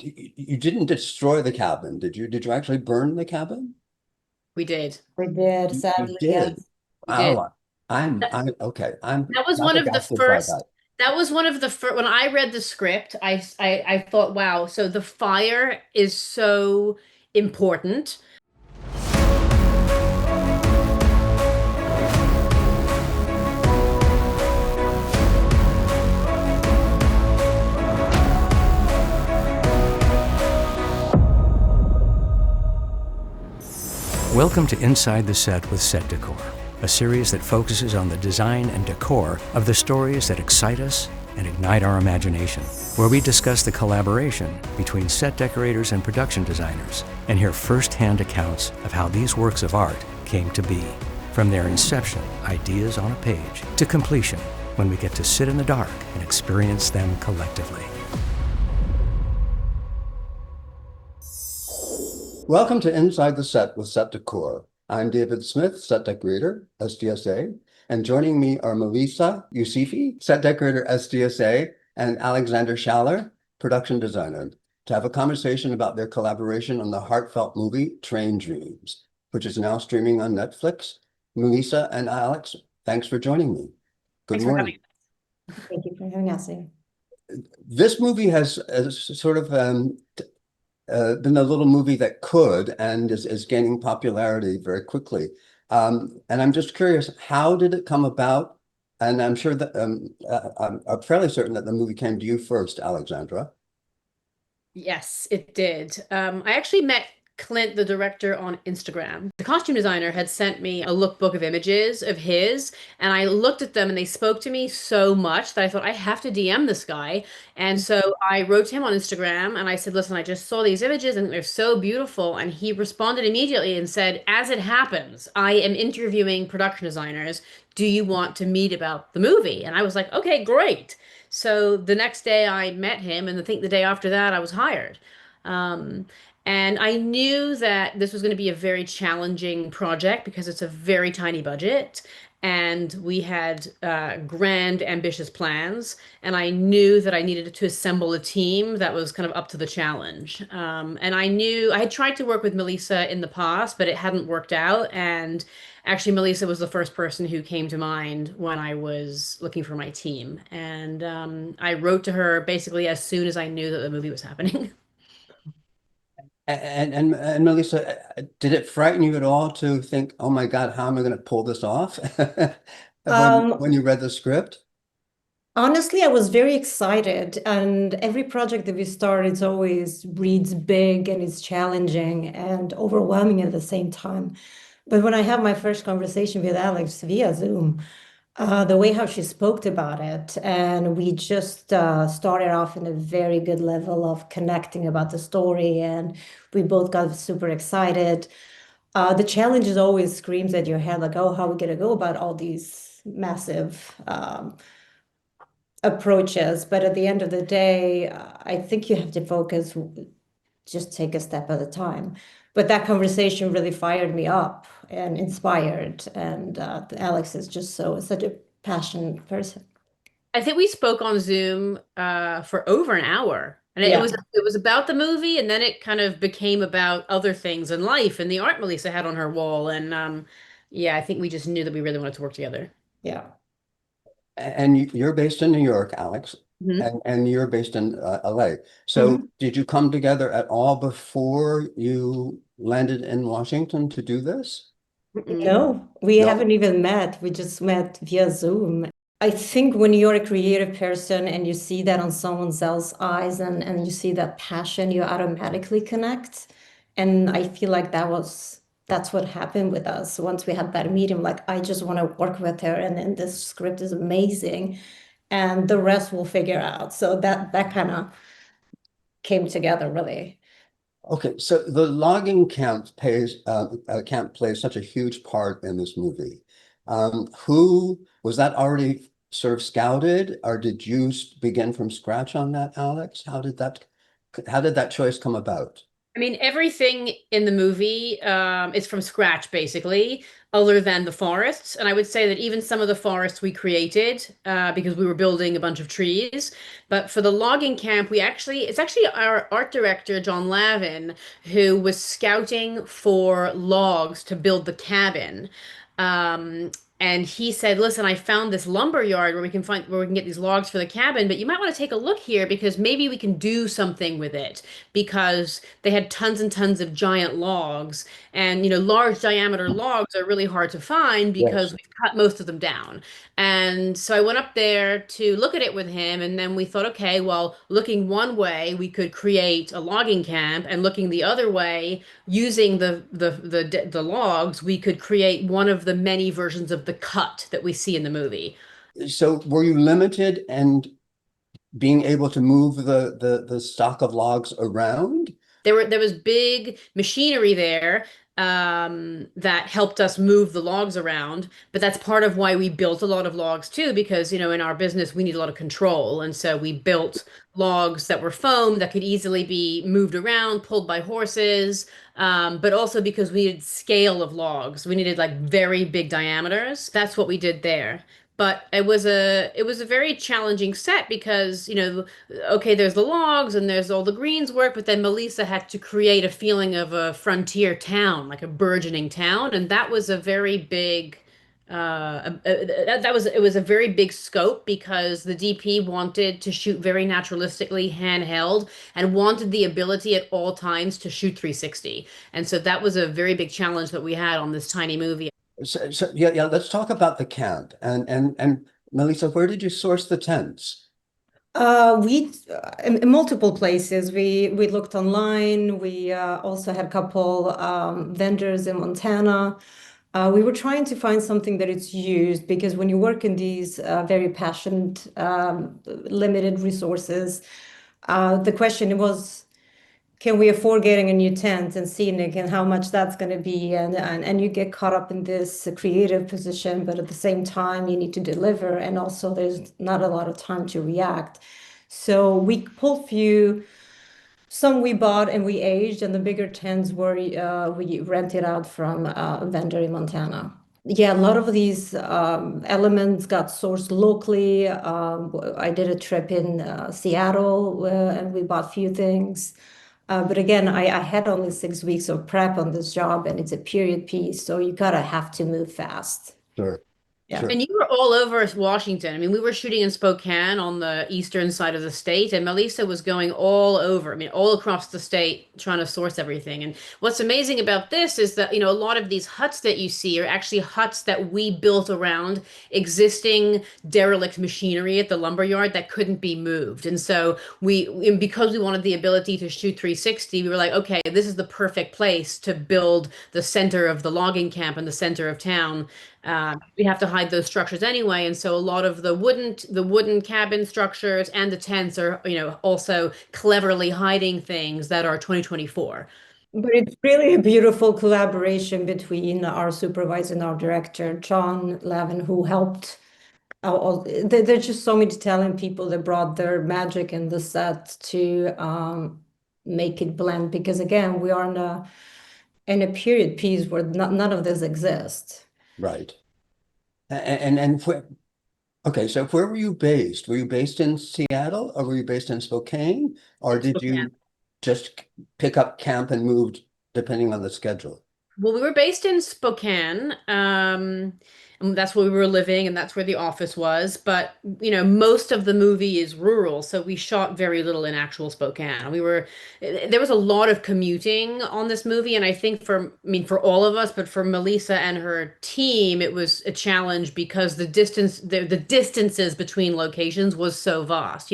You didn't destroy the cabin, did you? Did you actually burn the cabin? We did. We did, You sadly, did. yes. We did. Oh, I'm okay. I'm That was one of the flabbergasted by first. that. That was one of the first. When I read the script, I thought, wow. So the fire is so important. Welcome to Inside the Set with Set Decor, a series that focuses on the design and decor of the stories that excite us and ignite our imagination, where we discuss the collaboration between set decorators and production designers and hear first-hand accounts of how these works of art came to be, from their inception, ideas on a page, to completion, when we get to sit in the dark and experience them collectively. Welcome to Inside the Set with Set Decor. I'm David Smith, set decorator, SDSA, and joining me are Melisa Jusufi, set decorator, SDSA, and Alexandra Schaller, production designer, to have a conversation about their collaboration on the heartfelt movie Train Dreams, which is now streaming on Netflix. Melisa and Alex, thanks for joining me. Good Thanks for morning. having Thank you for having us. This movie has sort of been a little movie that could and is gaining popularity very quickly. And I'm just curious, how did it come about? And I'm sure that I'm fairly certain that the movie came to you first, Alexandra. Yes, it did. I actually met Clint, the director, on Instagram. The costume designer had sent me a lookbook of images of his, and I looked at them and they spoke to me so much that I thought I have to DM this guy. And so I wrote to him on Instagram and I said, listen, I just saw these images and they're so beautiful. And he responded immediately and said, as it happens, I am interviewing production designers. Do you want to meet about the movie? And I was like, okay, great. So the next day I met him, and I think the day after that I was hired. Um, and I knew that this was going to be a very challenging project because it's a very tiny budget. And we had grand, ambitious plans. And I knew that I needed to assemble a team that was kind of up to the challenge. And I knew I had tried to work with Melisa in the past, but it hadn't worked out. And actually, Melisa was the first person who came to mind when I was looking for my team. And I wrote to her basically as soon as I knew that the movie was happening. And Melissa, did it frighten you at all to think, oh my God, how am I going to pull this off? When Um, you read the script? Honestly, I was very excited, and every project that we start is always reads big and it's challenging and overwhelming at the same time. But when I had my first conversation with Alex via Zoom, the way how she spoke about it, and we just started off in a very good level of connecting about the story, and we both got super excited. The challenge is always screams at your head, like, oh, how are we gonna go about all these massive approaches? But at the end of the day, I think you have to focus, just take a step at a time. But that conversation really fired me up and inspired. And Alex is just such a passionate person. I think we spoke on Zoom for over an hour. And it was Yeah. it was about the movie, and then it kind of became about other things in life and the art Melissa had on her wall. And yeah, I think we just knew that we really wanted to work together. Yeah. And you're based in New York, Alex, Mhm. and you're based in LA. So Mhm. did you come together at all before you landed in Washington to do this? Mm-mm. No, we No. haven't even met. We just met via Zoom. I think when you're a creative person and you see that on someone else's eyes and you see that passion, you automatically connect. And I feel like that's what happened with us. Once we had that meeting, like I just want to work with her and this script is amazing. And the rest we'll figure out. So that kind of came together really. Okay, so the logging camp plays such a huge part in this movie. Who was that already sort of scouted, or did you begin from scratch on that, Alex? How did that choice come about? I mean, everything in the movie is from scratch, basically, other than the forests. And I would say that even some of the forests we created because we were building a bunch of trees. But for the logging camp, it's actually our art director, John Lavin, who was scouting for logs to build the cabin. Um, and he said, "Listen, I found this lumber yard where we can get these logs for the cabin, but you might want to take a look here because maybe we can do something with it." Because they had tons and tons of giant logs. And, large diameter logs are really hard to find because Yes. we've cut most of them down. And so I went up there to look at it with him. And then we thought, okay, well, looking one way, we could create a logging camp. And looking the other way, using the logs, we could create one of the many versions of the cut that we see in the movie. So were you limited and being able to move the stock of logs around? There was big machinery there that helped us move the logs around, but that's part of why we built a lot of logs too, because in our business we need a lot of control, and so we built logs that were foam that could easily be moved around, pulled by horses, but also because we needed scale of logs, we needed like very big diameters. That's what we did there. But it was a very challenging set because, okay, there's the logs and there's all the greens work, but then Melisa had to create a feeling of a frontier town, like a burgeoning town, and that was a very big it was a very big scope because the DP wanted to shoot very naturalistically handheld and wanted the ability at all times to shoot 360. And so that was a very big challenge that we had on this tiny movie. So yeah, let's talk about the camp. And Melissa, where did you source the tents? We in multiple places. We looked online. We also had a couple vendors in Montana. We were trying to find something that it's used because when you work in these very passionate, limited resources, the question was, can we afford getting a new tent and scenic and how much that's going to be? And you get caught up in this creative position, but at the same time, you need to deliver. And also, there's not a lot of time to react. So we pulled few. Some we bought and we aged, and the bigger tents were we rented out from a vendor in Montana. Yeah, a lot of these elements got sourced locally. I did a trip in Seattle and we bought few things. But again, I had only 6 weeks of prep on this job, and it's a period piece, so you gotta have to move fast. Sure, Yeah. sure. And you were all over Washington. I mean, we were shooting in Spokane on the eastern side of the state, and Melissa was going all over, I mean, all across the state trying to source everything. And what's amazing about this is that, a lot of these huts that you see are actually huts that we built around existing derelict machinery at the lumber yard that couldn't be moved. And so and because we wanted the ability to shoot 360, we were like, okay, this is the perfect place to build the center of the logging camp in the center of town. We have to hide those structures anyway, and so a lot of the wooden cabin structures and the tents are, also cleverly hiding things that are 2024. But it's really a beautiful collaboration between our supervisor and our director, John Lavin, who helped. There's just so many talented people that brought their magic in the set to make it blend. Because again, we are in a period piece where none of this exists. Right. And okay, so where were you based? Were you based in Seattle or were you based in Spokane? Or did you just pick up camp and moved depending on the schedule? Well, we were based in Spokane, and that's where we were living, and that's where the office was. But, most of the movie is rural, so we shot very little in actual Spokane. There was a lot of commuting on this movie, and I think for all of us, but for Melissa and her team, it was a challenge because the distances between locations was so vast.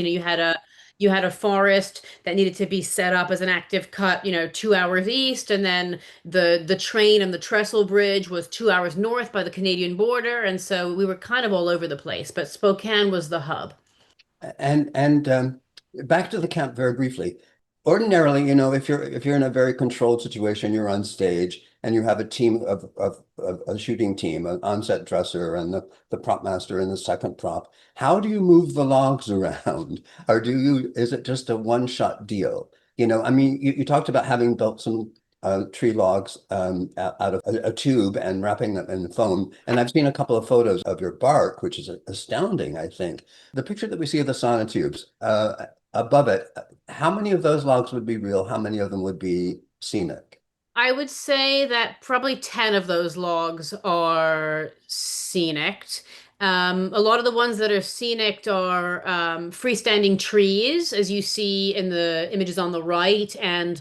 You had a forest that needed to be set up as an active cut, 2 hours east, and then the train and the trestle bridge was 2 hours north by the Canadian border, and so we were kind of all over the place. But Spokane was the hub. And back to the camp very briefly. Ordinarily, if you're in a very controlled situation, you're on stage and you have a team of a shooting team, an on-set dresser and the prop master and the second prop. How do you move the logs around? Or is it just a one-shot deal? I mean, you talked about having built some tree logs out of a tube and wrapping them in foam. And I've seen a couple of photos of your bark, which is astounding, I think. The picture that we see of the sonotubes, above it, how many of those logs would be real? How many of them would be scenic? I would say that probably 10 of those logs are scenic. A lot of the ones that are scenic are freestanding trees, as you see in the images on the right, and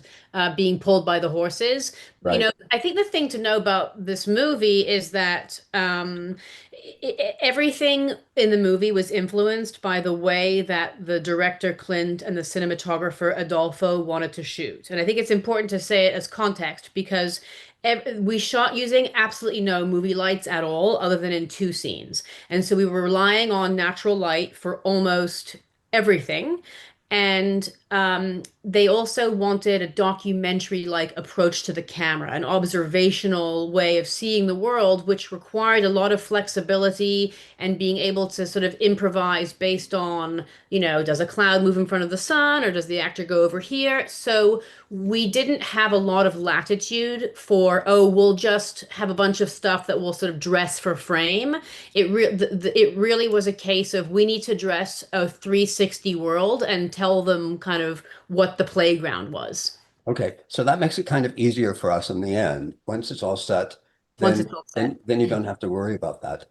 being pulled by the horses. Right. I think the thing to know about this movie is that everything in the movie was influenced by the way that the director Clint and the cinematographer Adolfo wanted to shoot. And I think it's important to say it as context because we shot using absolutely no movie lights at all, other than in two scenes. And so we were relying on natural light for almost everything. And they also wanted a documentary-like approach to the camera, an observational way of seeing the world, which required a lot of flexibility and being able to sort of improvise based on, does a cloud move in front of the sun or does the actor go over here? So we didn't have a lot of latitude for, oh, we'll just have a bunch of stuff that will sort of dress for frame. It really was a case of we need to dress a 360 world and tell them kind of what the playground was Okay, so that makes it kind of easier for us in the end. Once it's all set, once then it's all set. then you don't have to worry about that.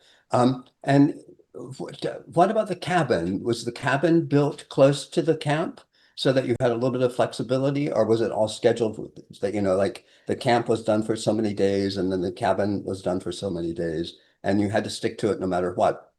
And what about the cabin? Was the cabin built close to the camp so that you had a little bit of flexibility, or was it all scheduled that, like the camp was done for so many days and then the cabin was done for so many days, and you had to stick to it no matter what?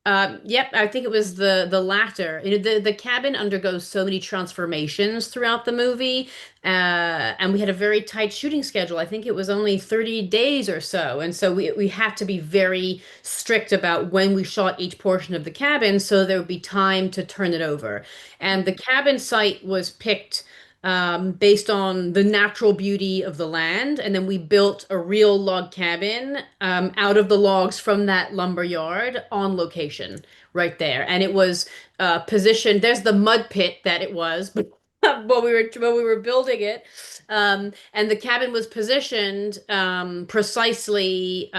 Yep, I think it was the latter. The cabin undergoes so many transformations throughout the movie, and we had a very tight shooting schedule. I think it was only 30 days or so, and so we had to be very strict about when we shot each portion of the cabin, so there would be time to turn it over. And the cabin site was picked based on the natural beauty of the land. And then we built a real log cabin out of the logs from that lumber yard on location right there. And it was positioned, there's the mud pit that it was, but when we were building it. And the cabin was positioned precisely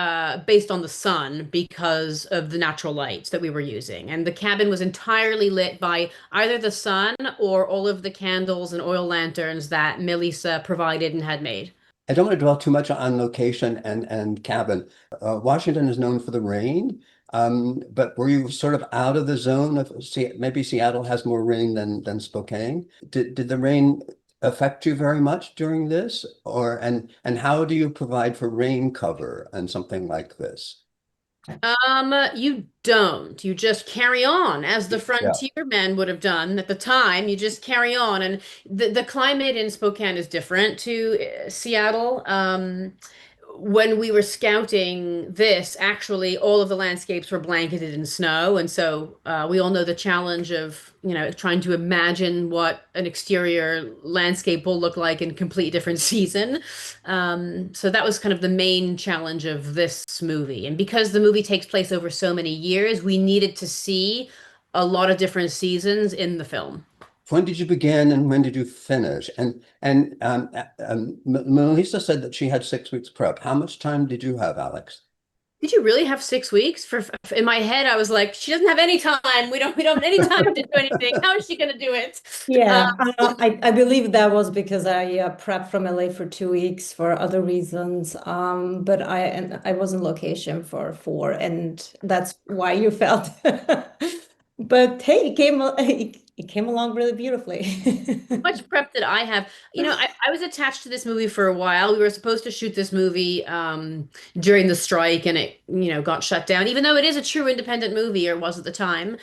based on the sun because of the natural lights that we were using. And the cabin was entirely lit by either the sun or all of the candles and oil lanterns that Melisa provided and had made. I don't want to dwell too much on location and cabin. Washington is known for the rain, but were you sort of out of the zone of maybe Seattle has more rain than Spokane? Did the rain affect you very much during this, and how do you provide for rain cover and something like this? You don't. You just carry on, as the Yeah. frontier men would have done at the time. You just carry on, and the climate in Spokane is different to Seattle. When we were scouting this, actually, all of the landscapes were blanketed in snow, and so we all know the challenge of, trying to imagine what an exterior landscape will look like in complete different season. So that was kind of the main challenge of this movie. And because the movie takes place over so many years, we needed to see a lot of different seasons in the film. When did you begin and when did you finish? Melissa said that she had 6 weeks prep. How much time did you have, Alex? Did you really have 6 weeks? In my head, I was like, she doesn't have any time. We don't have any time to do anything. How is she going to do it? Yeah, I believe that was because I prepped from LA for 2 weeks for other reasons. But I was in location for 4, and that's why you felt. But hey, it came along really beautifully. Much prep that I have. I was attached to this movie for a while. We were supposed to shoot this movie during the strike, and it, got shut down, even though it is a true independent movie, or was at the time.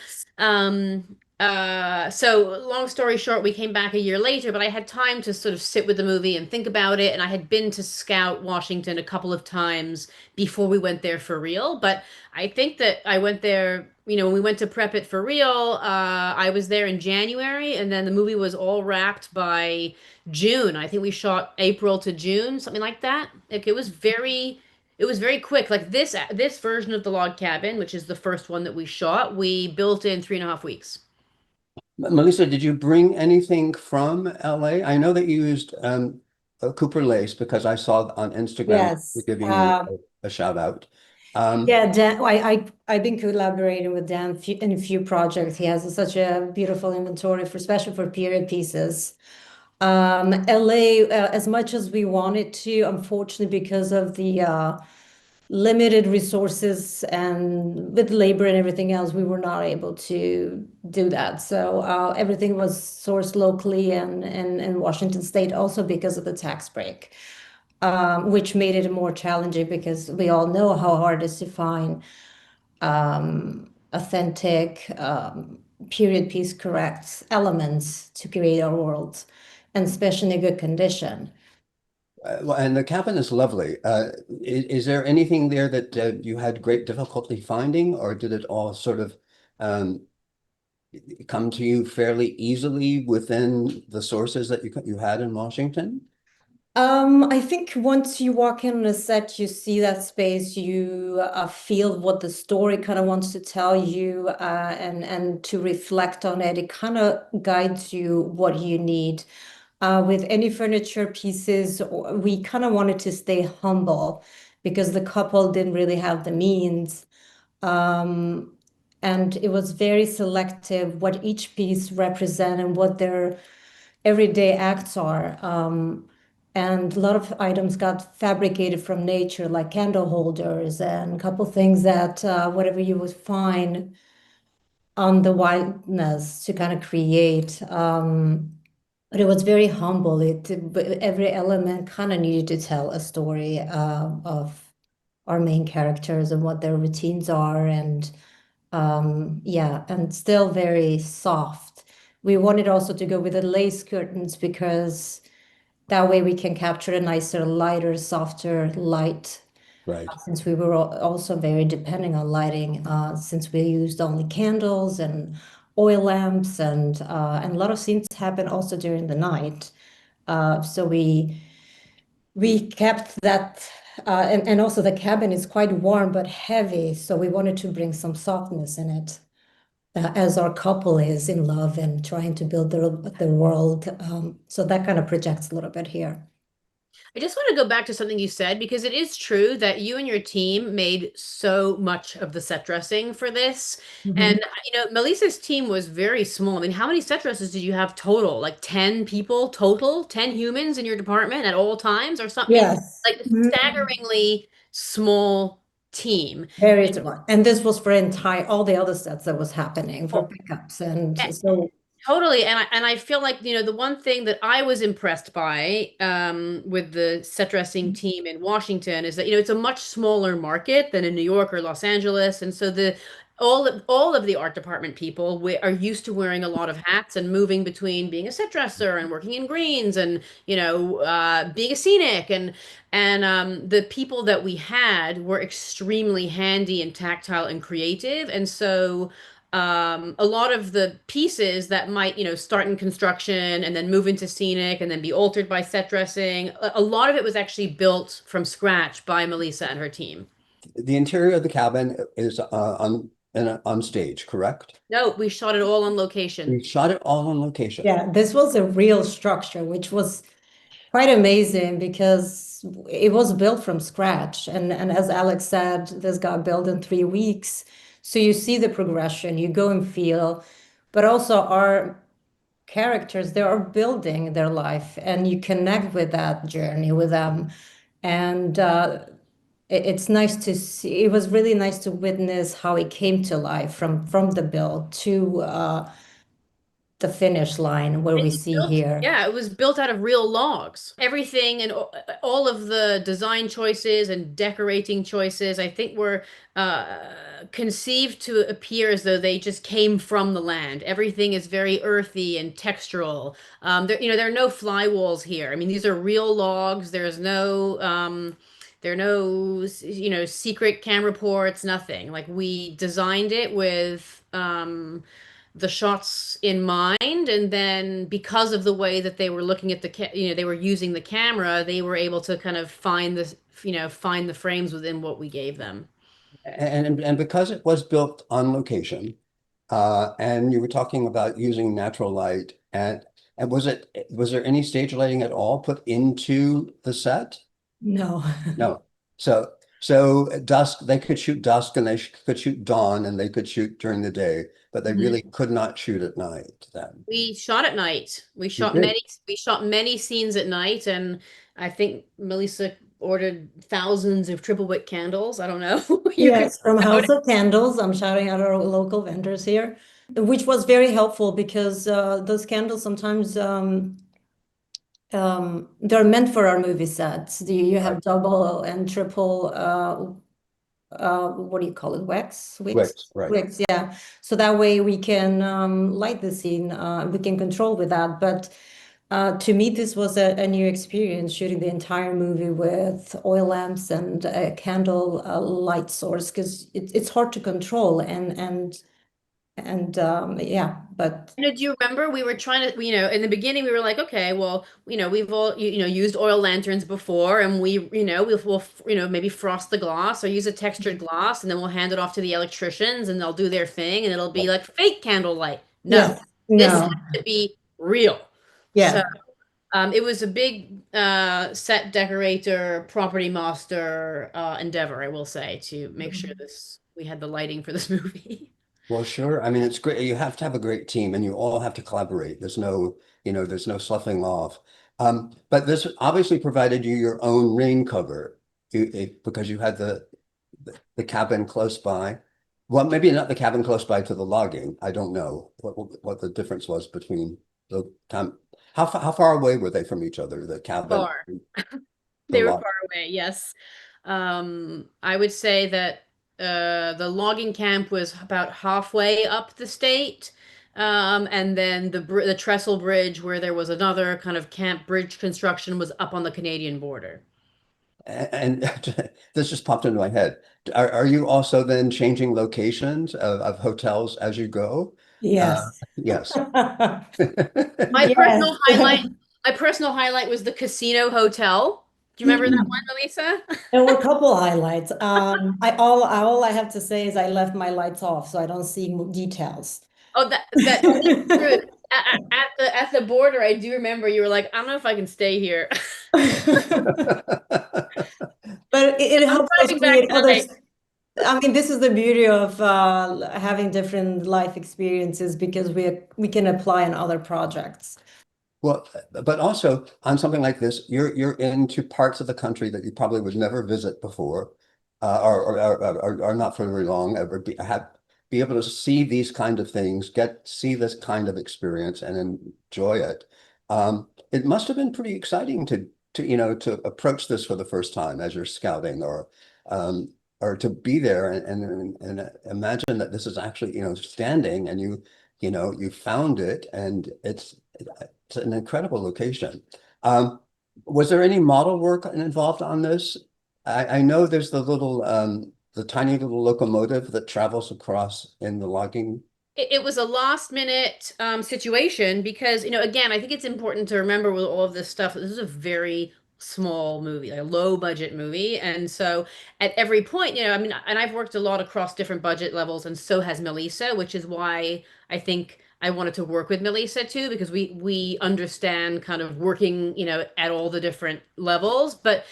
So long story short, we came back a year later, but I had time to sort of sit with the movie and think about it. And I had been to scout Washington a couple of times before we went there for real. But I think that I went there, when we went to prep it for real, I was there in January, and then the movie was all wrapped by June. I think we shot April to June, something like that. Like it was very quick. Like this version of the log cabin, which is the first one that we shot, we built in 3.5 weeks. Melissa, did you bring anything from LA? I know that you used Cooper Lace because I saw on Instagram you're Yes. giving you a shout out. Yeah, Dan, I've been collaborating with Dan in a few projects. He has such a beautiful inventory for, especially for period pieces. LA, as much as we wanted to, unfortunately, because of the limited resources and with labor and everything else, we were not able to do that. So everything was sourced locally and in Washington State, also because of the tax break, which made it more challenging because we all know how hard it is to find authentic, period piece correct elements to create our world, and especially in a good condition. Well, and the cabin is lovely. Is there anything there that you had great difficulty finding, or did it all sort of um, come to you fairly easily within the sources that you had in Washington? I think once you walk in on a set, you see that space, you feel what the story kind of wants to tell you, and to reflect on it. It kind of guides you what you need. With any furniture pieces, we kind of wanted to stay humble because the couple didn't really have the means. Um, and it was very selective what each piece represent and what their everyday acts are. And a lot of items got fabricated from nature, like candle holders and a couple things that whatever you would find on the wildness to kind of create. But it was very humble. Every element kind of needed to tell a story of our main characters and what their routines are, and yeah, and still very soft. We wanted also to go with the lace curtains because that way we can capture a nicer, lighter, softer light. Right. Since we were also very depending on lighting, since we used only candles and oil lamps, and a lot of scenes happen also during the night. So we kept that, and also the cabin is quite warm but heavy, so we wanted to bring some softness in it, as our couple is in love and trying to build the world. So that kind of projects a little bit here. I just want to go back to something you said because it is true that you and your team made so much of the set dressing for this. Mhm. And, Melissa's team was very small. I mean, how many set dresses did you have total? Like 10 people total? 10 humans in your department at all times or something? Yes. Like Mhm. staggeringly small team. Very smart. And this was for all the other sets that was happening for pickups. And so, Totally. And I feel like, the one thing that I was impressed by with the set dressing team in Washington is that, it's a much smaller market than in New York or Los Angeles. And so all of the art department people are used to wearing a lot of hats and moving between being a set dresser and working in greens and, being a scenic and the people that we had were extremely handy and tactile and creative. And so a lot of the pieces that might, start in construction and then move into scenic and then be altered by set dressing, a lot of it was actually built from scratch by Melisa and her team. The interior of the cabin is on stage, correct? No, we shot it all on We location. shot it all on location. yeah, this was a real structure, which was quite amazing because it was built from scratch. And as Alex said, this got built in 3 weeks. So you see the progression, you go and feel, but also our characters, they are building their life and you connect with that journey with them. And it's nice to see, it was really nice to witness how it came to life from the build to the finish line where we see here. Yeah, it was built out of real logs. Everything and all of the design choices and decorating choices, I think, were conceived to appear as though they just came from the land. Everything is very earthy and textural. There are no fly walls here. I mean, these are real logs. There are no, secret camera ports, nothing. Like we designed it with the shots in mind, and then because of the way that they were looking at they were using the camera, they were able to kind of find the frames within what we gave them. And because it was built on location, And you were talking about using natural light. And was there any stage lighting at all put into the set? No. No. So dusk, they could shoot dusk and they could shoot dawn and they could shoot during the day, but they Mhm. really could not shoot at night then. We shot at night. You did. We shot many scenes at night, and I think Melissa ordered thousands of triple wick candles. I don't know. You could Yes, from House of Candles. I'm shouting out our local vendors here, which was very helpful because those candles sometimes they're meant for our movie sets. You have double and triple what do you call it? Wicks? Right. Wicks, yeah. So that way we can light the scene, we can control with that. But to me, this was a new experience shooting the entire movie with oil lamps and a candle light source because it's hard to control and yeah, but Do you remember we were trying to, in the beginning we were like, okay, well, we've all, used oil lanterns before, and we'll maybe frost the gloss or use a textured gloss, and then we'll hand it off to the electricians and they'll do their thing and it'll be like fake candlelight. No, yes, this has no, to be real. So yes. it was a big set decorator, property master endeavor, I will say, to make sure we had the lighting for this movie. Well, sure. I mean, it's great. You have to have a great team and you all have to collaborate. There's no sloughing off. But this obviously provided you your own rain cover because you had the cabin close by. Well, maybe not the cabin close by to the logging. I don't know what the difference was between the time. How far away were they from each other, the cabin, Far. the They were log? far away, yes. I would say that the logging camp was about halfway up the state. And then the trestle bridge, where there was another kind of camp bridge construction, was up on the Canadian border. And this just popped into my head. Are you also then changing locations of hotels as you go? Yes. Yes. My Yes. personal highlight, my personal highlight was the Casino Hotel. Do you remember that one, Melissa? There were a couple highlights. All I have to say is I left my lights off, so I don't see details. Oh, that's true. At the border, I do remember you were like, I don't know if I can stay here. But it I'm helps us driving back create tonight. others. I mean, this is the beauty of having different life experiences because we can apply on other projects. Well, but also on something like this, you're into parts of the country that you probably would never visit before, or not for very long, ever be able to see these kind of things, see this kind of experience and enjoy it. It must have been pretty exciting to approach this for the first time as you're scouting or to be there and imagine that this is actually, standing and you found it and it's an incredible location. Was there any model work involved on this? I know there's the tiny little locomotive that travels across in the logging. It was a last minute situation because, again, I think it's important to remember with all of this stuff, this is a very small movie, like a low budget movie. And so at every point, I mean, and I've worked a lot across different budget levels, and so has Melissa, which is why I think I wanted to work with Melissa too, because we understand kind of working, at all the different levels. But,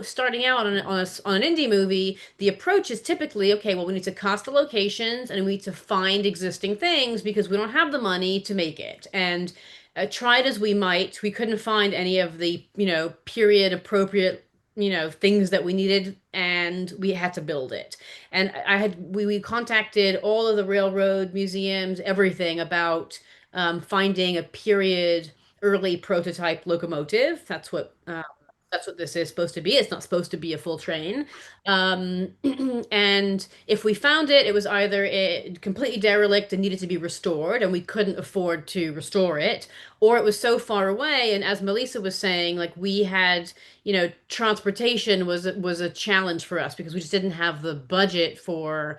starting out on an indie movie, the approach is typically, okay, well, we need to cast the locations and we need to find existing things because we don't have the money to make it. And tried as we might, we couldn't find any of the, period appropriate, things that we needed, and we had to build it. And we contacted all of the railroad museums, everything about finding a period early prototype locomotive. That's what this is supposed to be. It's not supposed to be a full train. Um, and if we found it, it was either completely derelict and needed to be restored, and we couldn't afford to restore it, or it was so far away. And as Melissa was saying, like we had, transportation was a challenge for us because we just didn't have the budget for,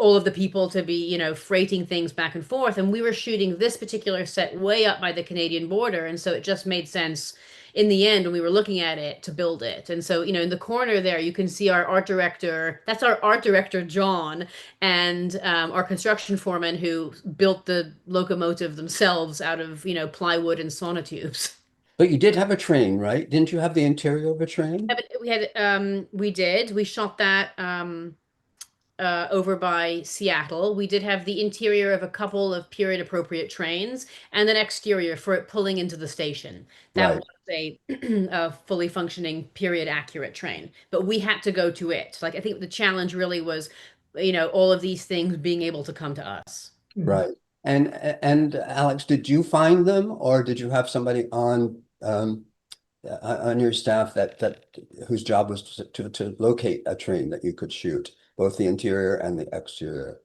all of the people to be, freighting things back and forth. And we were shooting this particular set way up by the Canadian border. And so it just made sense in the end when we were looking at it to build it. And so, in the corner there, you can see our art director. That's our art director, John, and our construction foreman who built the locomotive themselves out of, plywood and sonotubes. But you did have a train, right? Didn't you have the interior of a train? We shot that over by Seattle. We did have the interior of a couple of period appropriate trains and an exterior for it pulling into the station. That Right. was a fully functioning period accurate train, but we had to go to it. Like, I think the challenge really was, all of these things being able to come to us. Right. And Alex, did you find them or did you have somebody on your staff that whose job was to locate a train that you could shoot, both the interior and the exterior?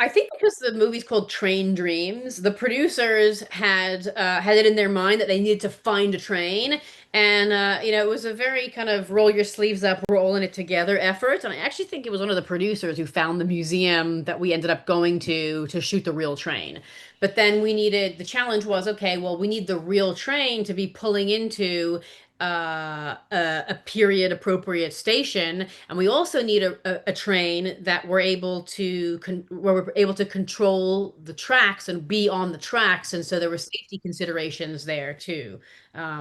I think because the movie's called Train Dreams, the producers had it in their mind that they needed to find a train, and it was a very kind of roll your sleeves up, we're all in it together effort. And I actually think it was one of the producers who found the museum that we ended up going to shoot the real train. But then the challenge was, okay, well, we need the real train to be pulling into a period appropriate station, and we also need a train that where we're able to control the tracks and be on the tracks, and so there were safety considerations there too.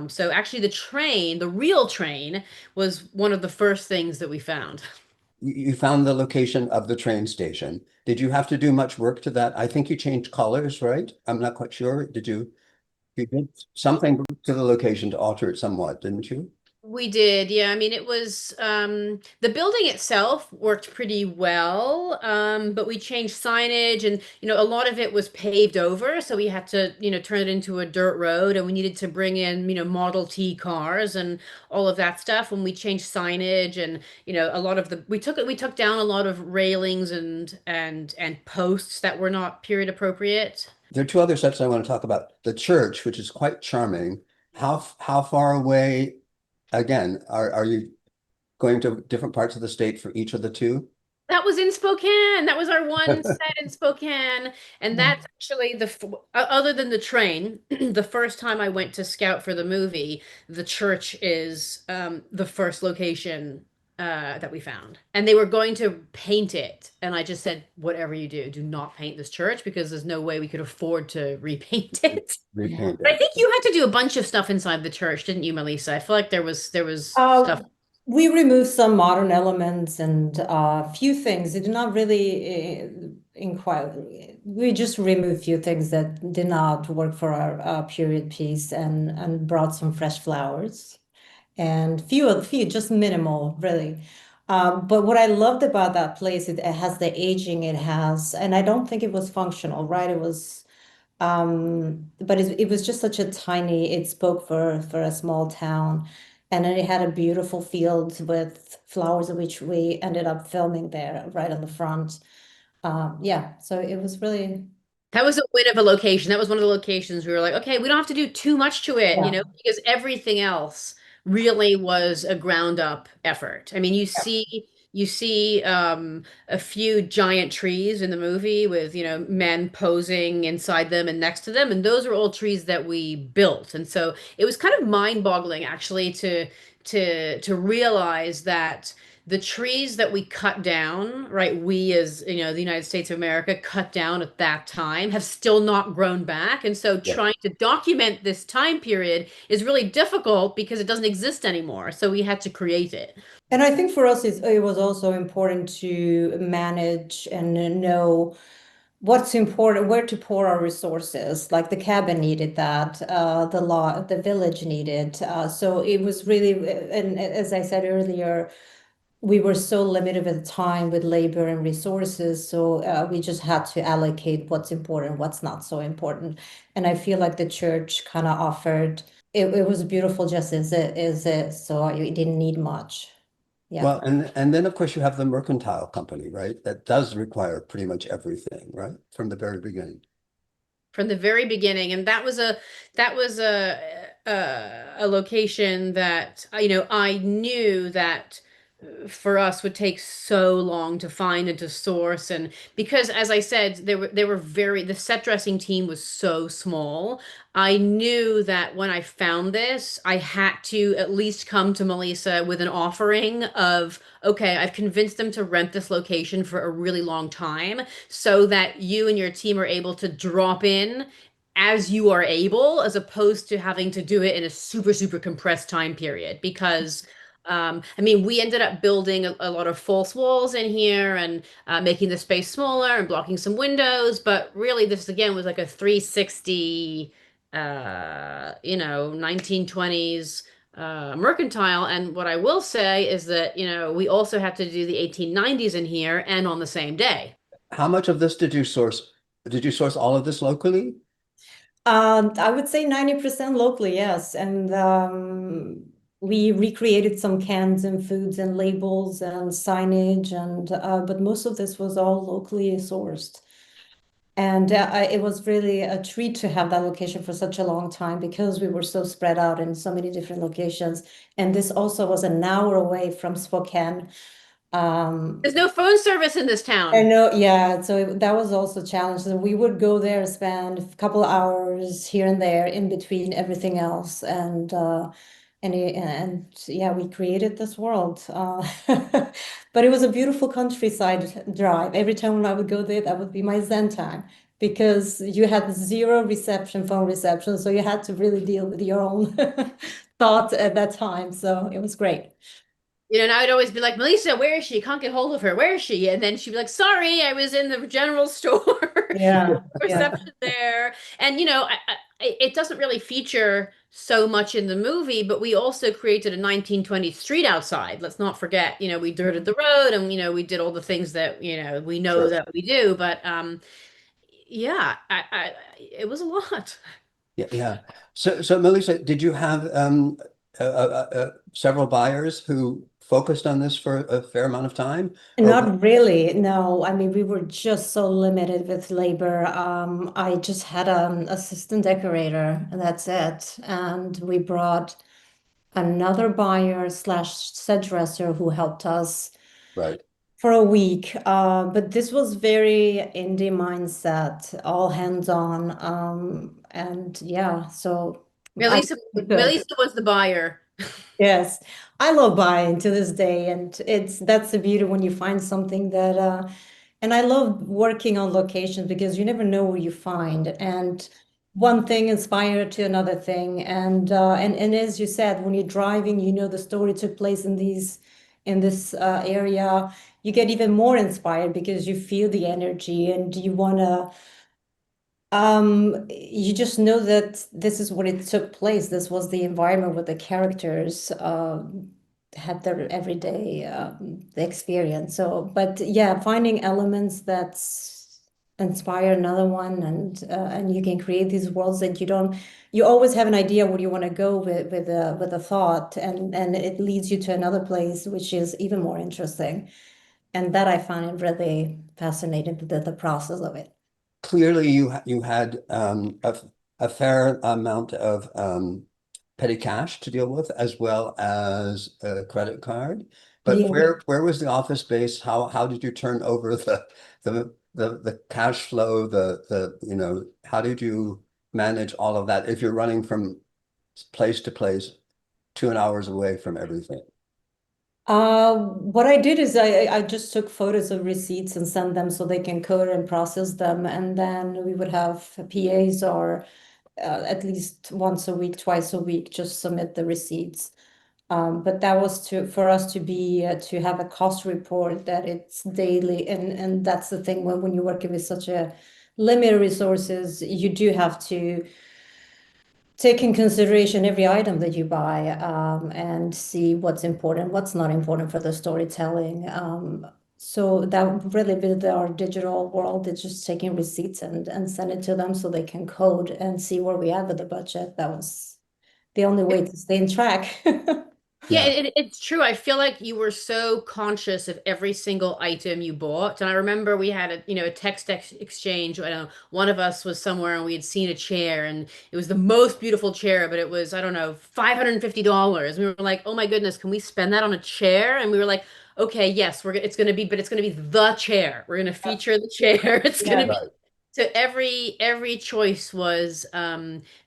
So actually, the real train, was one of the first things that we found. You found the location of the train station. Did you have to do much work to that? I think you changed colors, right? I'm not quite sure. You did something to the location to alter it somewhat, didn't you? We did, yeah. I mean, it was the building itself worked pretty well, but we changed signage, and a lot of it was paved over, so we had to turn it into a dirt road, and we needed to bring in Model T cars and all of that stuff. When we changed signage, and a lot of we took down a lot of railings and posts that were not period appropriate. There are two other sets I want to talk about. The church, which is quite charming. How far away, again, are you going to different parts of the state for each of the two? That was in Spokane. That was our one set in Spokane. And that's actually other than the train, the first time I went to scout for the movie, the church is the first location that we found. And they were going to paint it. And I just said, whatever you do, do not paint this church because there's no way we could afford to repaint it. Repaint But I it. think you had to do a bunch of stuff inside the church, didn't you, Melisa? I feel like there was Uh, stuff. we removed some modern elements and a few things. It did not really inquire. We just removed a few things that did not work for our period piece and brought some fresh flowers and few just minimal, really. But what I loved about that place, it has the aging it has, and I don't think it was functional, right? It was but it was just such a tiny, it spoke for a small town. And then it had a beautiful field with flowers, which we ended up filming there right on the front. Yeah, so it was really, That was a win of a location. That was one of the locations we were like, okay, we don't have to do too much to it, yeah. because everything else really was a ground up effort. I mean, you see a few giant trees in the movie with, men posing inside them and next to them, and those are all trees that we built. And so it was kind of mind-boggling actually to realize that the trees that we cut down, right, we as the United States of America cut down at that time have still not grown back. And so Yeah. trying to document this time period is really difficult because it doesn't exist anymore. So we had to create it. And I think for us, it was also important to manage and know what's important, where to pour our resources. Like the cabin needed that, the village needed. So it was really, and as I said earlier, we were so limited with time with labor and resources, so we just had to allocate what's important, what's not so important. And I feel like the church kind of offered, it was beautiful just as it, so it didn't need much. Yeah. Well, and then of course you have the mercantile company, right? That does require pretty much everything, right? From the very beginning. From the very beginning, and that was a location that I knew that for us would take so long to find and to source, and because as I said, they were very, the set dressing team was so small. I knew that when I found this, I had to at least come to Melisa with an offering of, okay, I've convinced them to rent this location for a really long time so that you and your team are able to drop in as you are able, as opposed to having to do it in a super, super compressed time period. Because I mean, we ended up building a lot of false walls in here and making the space smaller and blocking some windows. But really, this again was like a 360, 1920s mercantile. And what I will say is that, we also had to do the 1890s in here and on the same day. How much of this did you source? Did you source all of this locally? I would say 90% locally, yes. And we recreated some cans and foods and labels and signage, and but most of this was all locally sourced. And it was really a treat to have that location for such a long time because we were so spread out in so many different locations. And this also was an hour away from Spokane. There's no phone service in this I town. know, yeah. So that was also a challenge. So we would go there, spend a couple of hours here and there in between everything else, and yeah, we created this world. But it was a beautiful countryside drive. Every time when I would go there, that would be my Zen time because you had zero reception, phone reception, so you had to really deal with your own thoughts at that time. So it was great. And I would always be like, Melisa, where is she? Can't get hold of her. Where is she? And then she'd be like, sorry, I was in the general store. Yeah, yeah. Reception there. And, it doesn't really feature so much in the movie, but we also created a 1920s street outside. Let's not forget, we dirted the road and, we did all the things that, we know Sure. that we do. But yeah, it was a lot. Yeah, yeah. So Melissa, did you have several buyers who focused on this for a fair amount of time? Or Not really, no. I mean, we were just so limited with labor. I just had an assistant decorator, and that's it. And we brought another buyer slash set dresser who helped us right? for a week. But this was very indie mindset, all hands on. And yeah, so I Melissa, good. Melissa was the buyer. Yes, I love buying to this day, and that's the beauty when you find something that and I love working on locations because you never know what you find, and one thing inspired to another thing, and as you said, when you're driving, the story took place in this area, you get even more inspired because you feel the energy and you wanna you just know that this is what it took place. This was the environment where the characters had their everyday experience. So, but yeah, finding elements that inspire another one, and you can create these worlds that you always have an idea where you want to go with a thought, and it leads you to another place, which is even more interesting. And that I found it really fascinating, the process of it. Clearly, you had a fair amount of petty cash to deal with, as well as a credit card. But Yeah. where was the office space? How did you turn over the cash flow? How did you manage all of that if you're running from place to place, 2 hours away from everything? What I did is I just took photos of receipts and sent them so they can code and process them, and then we would have PAs or at least once a week, twice a week, just submit the receipts. But that was for us to have a cost report that it's daily, and that's the thing when you're working with such a limited resources, you do have to take in consideration every item that you buy, and see what's important, what's not important for the storytelling. So that really with our digital world, it's just taking receipts and send it to them so they can code and see where we are with the budget. That was the only way to stay in track. Yeah, Yeah, it's true. I feel like you were so conscious of every single item you bought. And I remember we had a text exchange. I know one of us was somewhere and we had seen a chair and it was the most beautiful chair, but it was, I don't know, $550. We were like, oh my goodness, can we spend that on a chair? And we were like, okay, yes, it's going to be, but it's going to be the chair. We're going to feature the chair. It's going to Yeah. be right. so every choice was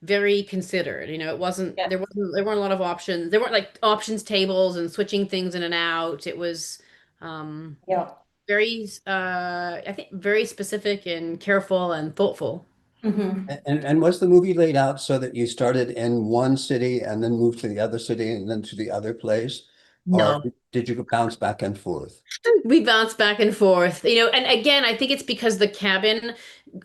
very considered. It wasn't Yeah. there weren't a lot of options. There weren't like options tables and switching things in and out. It was um Yeah. very I think very specific and careful and thoughtful. Hmm. And was the movie laid out so that you started in one city and then moved to the other city and then to the other place? Or No. did you bounce back and forth? We bounce back and forth, and again, I think it's because the cabin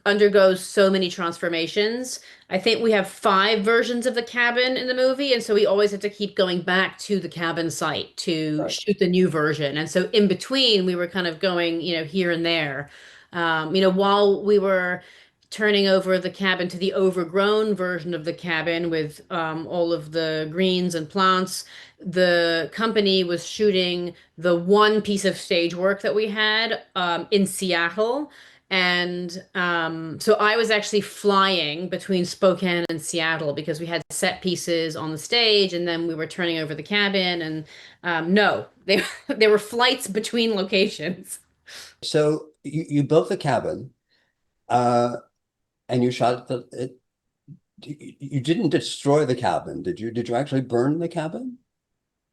undergoes so many transformations. I think we have five versions of the cabin in the movie, and so we always have to keep going back to the cabin site to Right. shoot the new version. And so in between, we were kind of going, here and there. While we were turning over the cabin to the overgrown version of the cabin with all of the greens and plants, the company was shooting the one piece of stage work that we had in Seattle. And so I was actually flying between Spokane and Seattle because we had set pieces on the stage and then we were turning over the cabin. And no, there were flights between locations. So you built the cabin, uh, and you shot it. You didn't destroy the cabin, did you? Did you actually burn the cabin?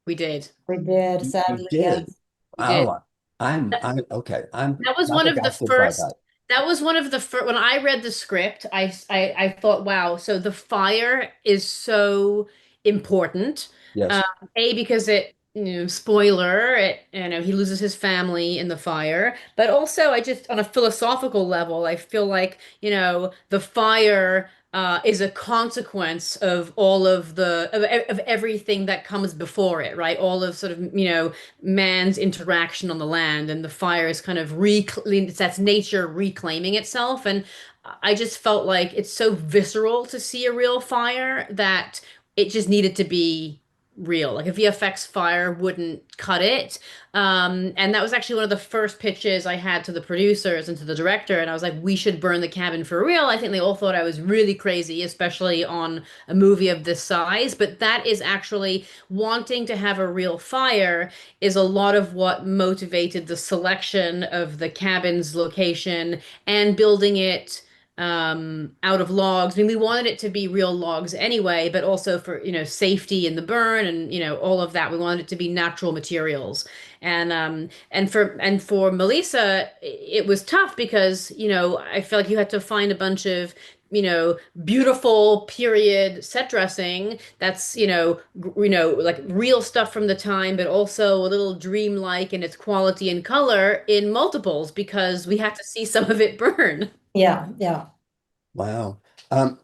We did. We did, You sadly, did. yes. We did. Wow. I'm okay. I'm That was one of the flabbergasted by first. that. That was one of the first. When I read the script, I thought, wow. So the fire is so important. Um, Yes, because spoiler, he loses his family in the fire. But also, I just on a philosophical level, I feel like the fire. Is a consequence of all of everything that comes before it, right? All of sort of man's interaction on the land, and the fire is kind of that's nature reclaiming itself. And I just felt like it's so visceral to see a real fire that it just needed to be real. Like a VFX fire wouldn't cut it. And that was actually one of the first pitches I had to the producers and to the director. And I was like, we should burn the cabin for real. I think they all thought I was really crazy, especially on a movie of this size. But that is actually wanting to have a real fire is a lot of what motivated the selection of the cabin's location and building it out of logs. I mean, we wanted it to be real logs anyway, but also for, safety in the burn and, all of that. We wanted it to be natural materials. And for Melisa, it was tough because, I feel like you had to find a bunch of beautiful period set dressing that's like real stuff from the time, but also a little dreamlike in its quality and color in multiples because we had to see some of it burn. Yeah, yeah. wow. Um,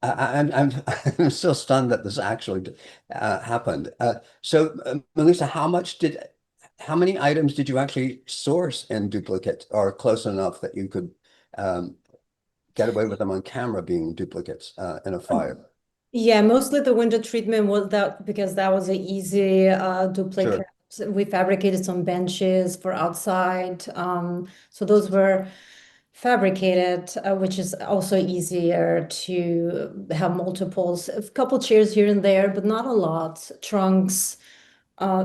I'm I'm still stunned that this actually happened. Melissa, how many items did you actually source in duplicate or close enough that you could um, get away with them on camera being duplicates in a fire? Yeah, mostly the window treatment was that because that was an easy duplicate. Sure. We fabricated some benches for outside. So those were fabricated, which is also easier to have multiples. A couple chairs here and there, but not a lot. Trunks,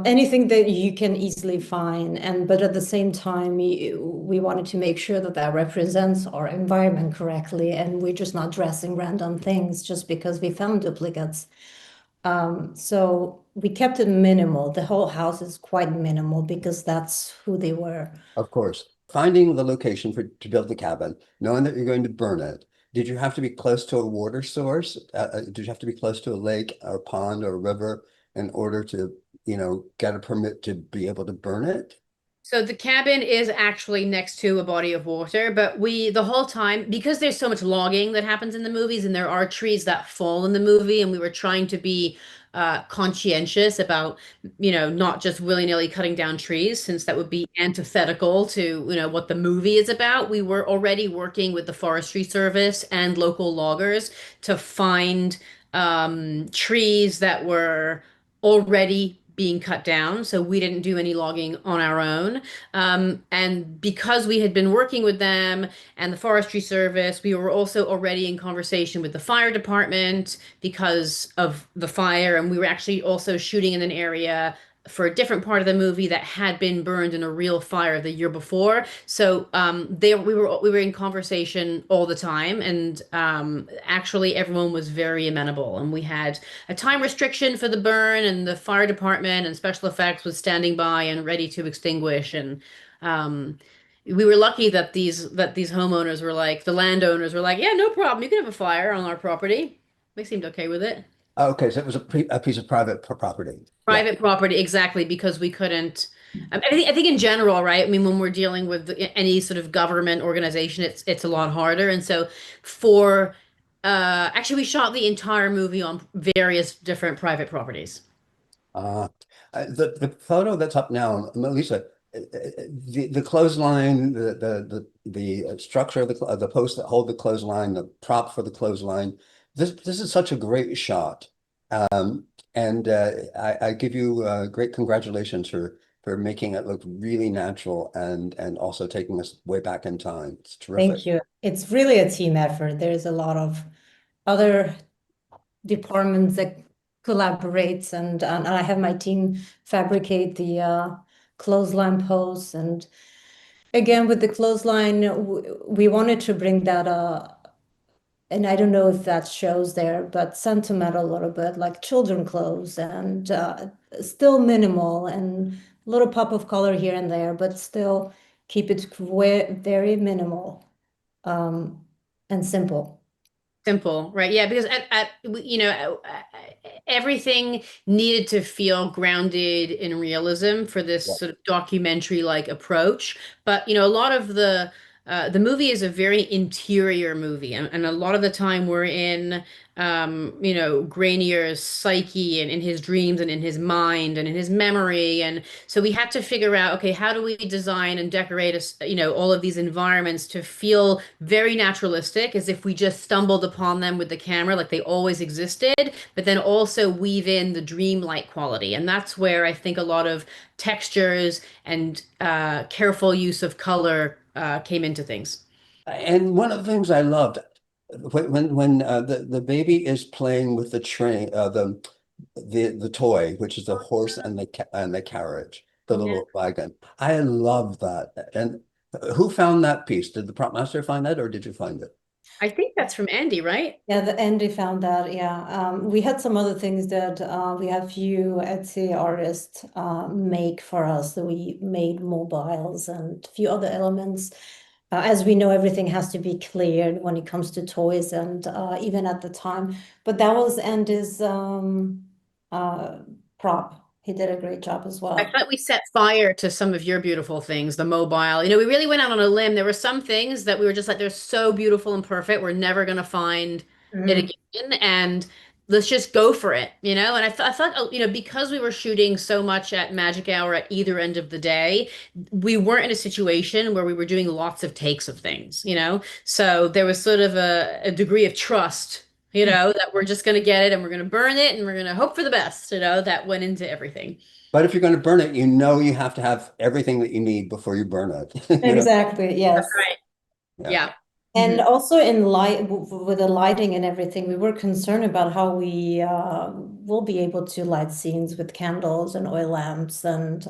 anything that you can easily find. But at the same time, we wanted to make sure that that represents our environment correctly, and we're just not dressing random things just because we found duplicates. So we kept it minimal. The whole house is quite minimal because that's who they were. Of course. Finding the location to build the cabin, knowing that you're going to burn it, did you have to be close to a water source? Did you have to be close to a lake or pond or river in order to, get a permit to be able to burn it? So the cabin is actually next to a body of water, but the whole time, because there's so much logging that happens in the movies and there are trees that fall in the movie, and we were trying to be conscientious about, not just willy-nilly cutting down trees, since that would be antithetical to, what the movie is about. We were already working with the Forestry Service and local loggers to find trees that were already being cut down, so we didn't do any logging on our own. And because we had been working with them and the Forestry Service, we were also already in conversation with the fire department because of the fire, and we were actually also shooting in an area for a different part of the movie that had been burned in a real fire the year before. So we were in conversation all the time, and actually everyone was very amenable. And we had a time restriction for the burn, and the fire department and special effects was standing by and ready to extinguish. And um, we were lucky that these homeowners were like, the landowners were like, yeah, no problem, you can have a fire on our property. They seemed okay with it. Okay, so it was a piece of private property. Yeah. Private property, exactly, because we couldn't. I think in general, right? I mean, when we're dealing with any sort of government organization, it's a lot harder. And so for actually, we shot the entire movie on various different private properties. Uh, the photo that's up now, Melissa, the clothesline, the structure of the posts that hold the clothesline, the prop for the clothesline. This is such a great shot, and I give you great congratulations for making it look really natural and also taking us way back in time. It's terrific. Thank you. It's really a team effort. There's a lot of other departments that collaborate, and I have my team fabricate the clothesline posts. And again, with the clothesline, we wanted to bring that and I don't know if that shows there, but sentimental a little bit, like children clothes, and still minimal and a little pop of color here and there, but still keep it very minimal and simple. Simple, right? Yeah, because everything needed to feel grounded in realism for this Yeah. sort of documentary-like approach. But a lot of the movie is a very interior movie, and a lot of the time we're in Grainier's psyche and in his dreams and in his mind and in his memory. And so we had to figure out, okay, how do we design and decorate all of these environments to feel very naturalistic, as if we just stumbled upon them with the camera, like they always existed, but then also weave in the dreamlike quality. And that's where I think a lot of textures and careful use of color came into things. And one of the things I loved when the baby is playing with the train, the toy, which is the horse and the carriage, the Yeah. little wagon. I love that. And who found that piece? Did the prop master find that, or did you find it? I think that's from Andy, right? Yeah, the Andy found that. Yeah, we had some other things that we had few Etsy artists make for us. So we made mobiles and a few other elements. As we know, everything has to be cleared when it comes to toys, and even at the time. But that was Andy's prop. He did a great job as well. I thought we set fire to some of your beautiful things, the mobile. We really went out on a limb. There were some things that we were just like, they're so beautiful and perfect. We're never going to find it again. And let's just go for it, And I thought, because we were shooting so much at magic hour at either end of the day, we weren't in a situation where we were doing lots of takes of things. So there was sort of a degree of trust, that we're just going to get it and we're going to burn it and we're going to hope for the best, that went into everything. But if you're going to burn it, you have to have everything that you need before you burn it. Exactly, yes. Right. Yeah. And also in light with the lighting and everything, we were concerned about how we will be able to light scenes with candles and oil lamps and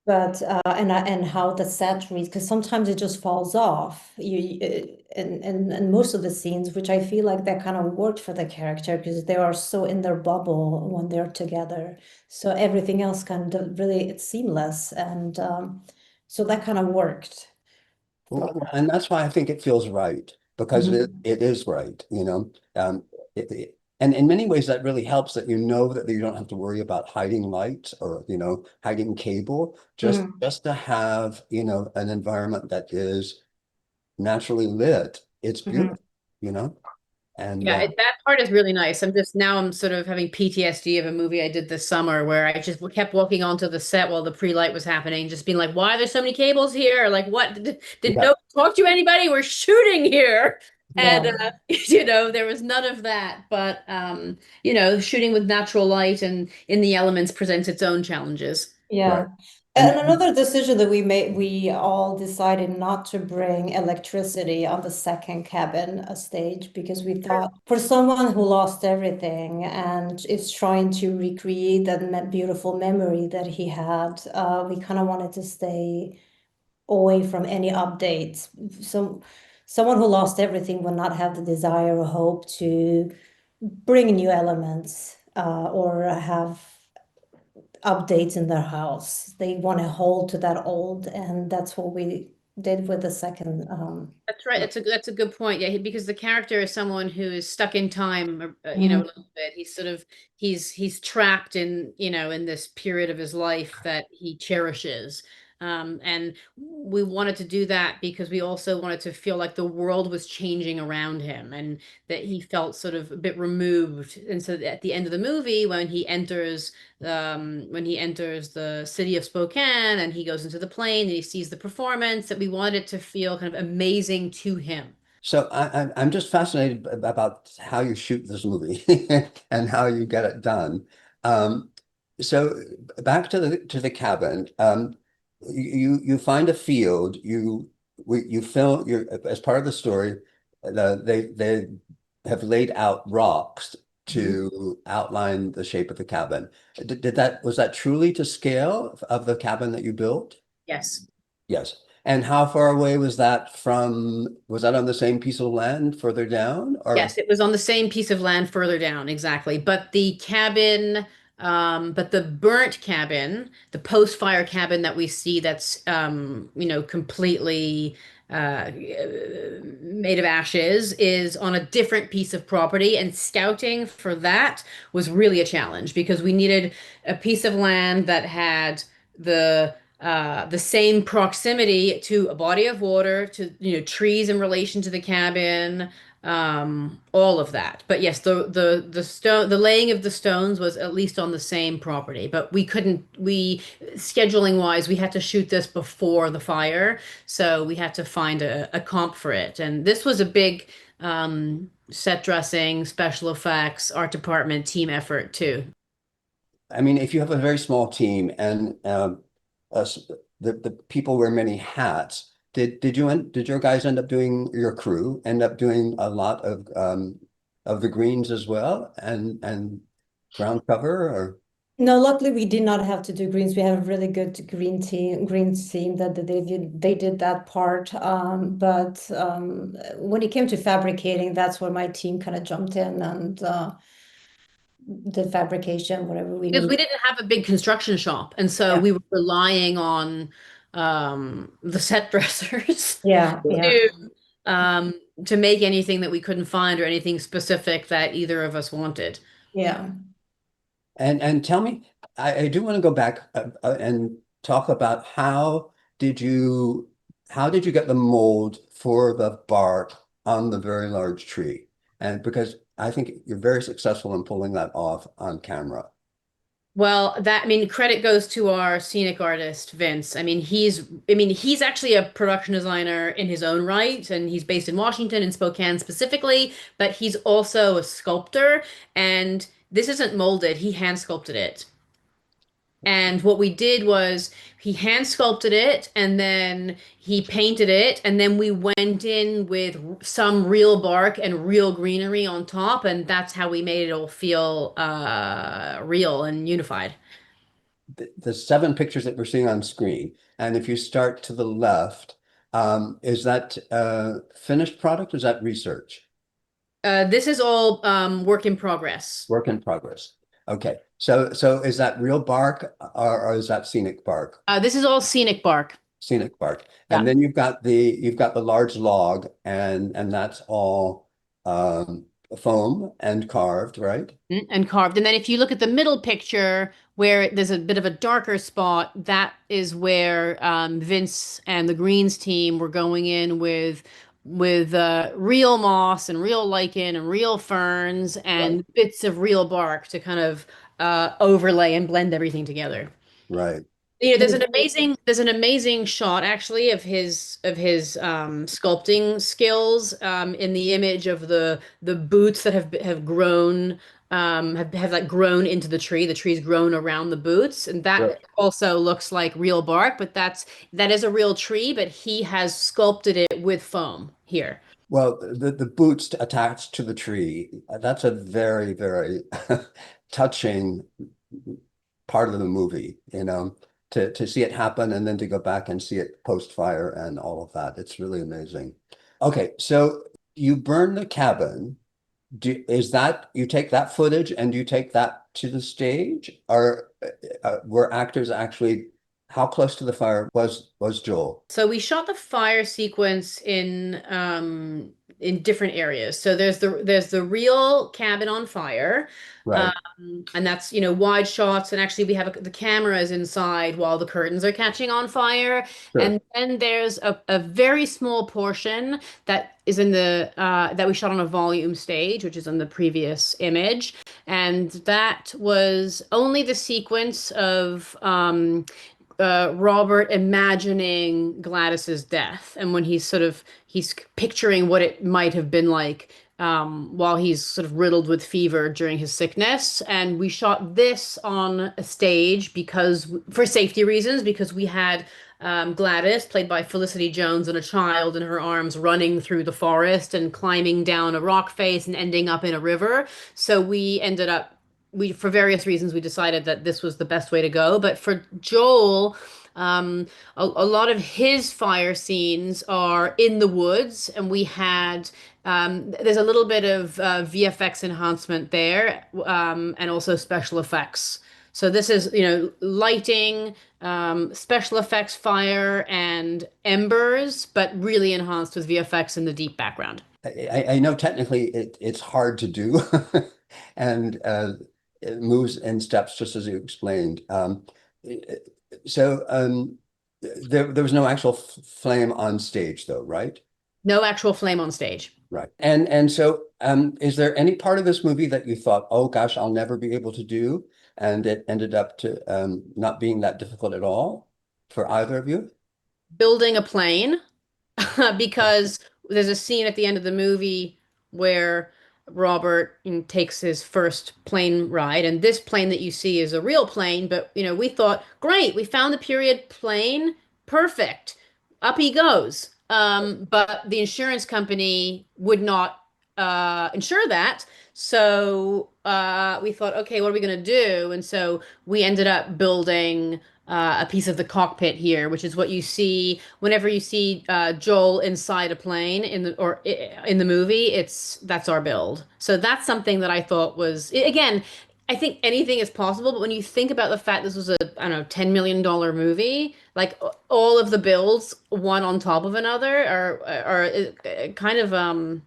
and how the set reads, because sometimes it just falls off. And most of the scenes, which I feel like that kind of worked for the character because they are so in their bubble when they're together. So everything else kind of really it's seamless, and so that kind of worked. Well, and that's why I think it feels right, because it is right, and in many ways that really helps, that that you don't have to worry about hiding lights or hiding cable, just to have an environment that is naturally lit. It's beautiful, and Yeah, that part is really nice. I'm sort of having PTSD of a movie I did this summer where I just kept walking onto the set while the pre-light was happening, just being like, why are there so many cables here? Like, what? Did Yeah. no talk to anybody? We're shooting here. And Yeah. there was none of that, but shooting with natural light and in the elements presents its own challenges. Yeah. Right. And And another decision that we made, we all decided not to bring electricity on the second cabin stage because we thought for someone who lost everything and is trying to recreate that beautiful memory that he had, we kind of wanted to stay away from any updates. So someone who lost everything will not have the desire or hope to bring new elements or have updates in their house. They want to hold to that old, and that's what we did with the second. That's right. That's a good point. Yeah, because the character is someone who is stuck in time, a Mhm. little bit. He's sort of he's trapped in, in this period of his life that he cherishes. And we wanted to do that because we also wanted to feel like the world was changing around him and that he felt sort of a bit removed. And so at the end of the movie, when he enters the city of Spokane and he goes into the plane and he sees the performance, that we wanted it to feel kind of amazing to him. so I'm just fascinated about how you shoot this movie and how you get it done. Um, so back to the cabin. You find a field. You film. You as part of the story. They have laid out rocks Mhm. to outline the shape of the cabin. Was that truly to scale of the cabin that you built? Yes. Yes. And how far away was that was that on the same piece of land further down or? Yes, it was on the same piece of land further down, exactly. But the burnt cabin, the post-fire cabin that we see that's completely made of ashes, is on a different piece of property. And scouting for that was really a challenge because we needed a piece of land that had the same proximity to a body of water, to trees in relation to the cabin, all of that. But yes, the laying of the stones was at least on the same property, but we scheduling wise we had to shoot this before the fire, so we had to find a comp for it, and this was a big set dressing, special effects, art department team effort too. I mean, if you have a very small team and us, the people wear many hats, did your guys end up doing your crew end up doing a lot of the greens as well and ground cover or No, luckily we did not have to do greens. We have a really good greens team that they did that part. But when it came to fabricating, that's where my team kind of jumped in and did fabrication, whatever we Because need. we didn't have a big construction shop, and so Yeah, we were relying on the set dressers yeah, yeah, to um, to make anything that we couldn't find or anything specific that either of us wanted. yeah. and tell me, I do want to go back and talk about did you how did you get the mold for the bark on the very large tree? And because I think you're very successful in pulling that off on camera. Well, I mean, credit goes to our scenic artist, Vince. I mean, he's actually a production designer in his own right, and he's based in Washington, in Spokane specifically, but he's also a sculptor, and this isn't molded, he hand sculpted it. And what we did was he hand sculpted it and then he painted it. And then we went in with some real bark and real greenery on top. And that's how we made it all feel real and unified. The seven pictures that we're seeing on screen, and if you start to the left, is that finished product? Or is that research? This is all work in progress. Work in progress. Okay. So is that real bark or is that scenic bark? This is all scenic bark. Scenic bark. Yeah. And then you've got the large log and that's all foam and carved, right? And carved. And then if you look at the middle picture where there's a bit of a darker spot, that is where Vince and the Greens team were going in with real moss and real lichen and real ferns Right. and bits of real bark to kind of overlay and blend everything together. Right. there's an amazing shot actually of his sculpting skills in the image of the boots that have grown have like grown into the tree. The tree's grown around the boots, and Right. that also looks like real bark, but that is a real tree, but he has sculpted it with foam here. Well, the boots attached to the tree, that's a very, very touching part of the movie, to see it happen and then to go back and see it post fire and all of that. It's really amazing. Okay, so you burn the cabin. Is that you take that footage and you take that to the stage, or were actors actually, how close to the fire was Joel? So we shot the fire sequence in different areas. So there's the real cabin on fire. Right. And that's, wide shots. And actually we have the cameras inside while the curtains are catching on fire. Sure. And then there's a very small portion that is in that we shot on a volume stage, which is on the previous image. And that was only the sequence of Robert imagining Gladys's death, and when he's picturing what it might have been like while he's sort of riddled with fever during his sickness. And we shot this on a stage because, for safety reasons, because we had Gladys, played by Felicity Jones, and a child in her arms running through the forest and climbing down a rock face and ending up in a river. So for various reasons, we decided that this was the best way to go. But for Joel, a lot of his fire scenes are in the woods, and there's a little bit of VFX enhancement there, and also special effects. So this is, lighting, special effects, fire, and embers, but really enhanced with VFX in the deep background. I know technically it's hard to do, and it moves in steps just as you explained. So there was no actual flame on stage though, right? No actual flame on stage. Right. And so is there any part of this movie that you thought, oh gosh, I'll never be able to do, and it ended up to not being that difficult at all for either of you? Building a plane. Because there's a scene at the end of the movie where Robert takes his first plane ride, and this plane that you see is a real plane. But we thought, great, we found the period plane, perfect, up he goes. But the insurance company would not insure that. So we thought, okay, what are we going to do? And so we ended up building a piece of the cockpit here, which is what you see whenever you see Joel inside a plane in the movie. That's our build. So that's something that I thought was, again, I think anything is possible, but when you think about the fact this was a, I don't know, $10 million movie, like all of the builds, one on top of another, are kind of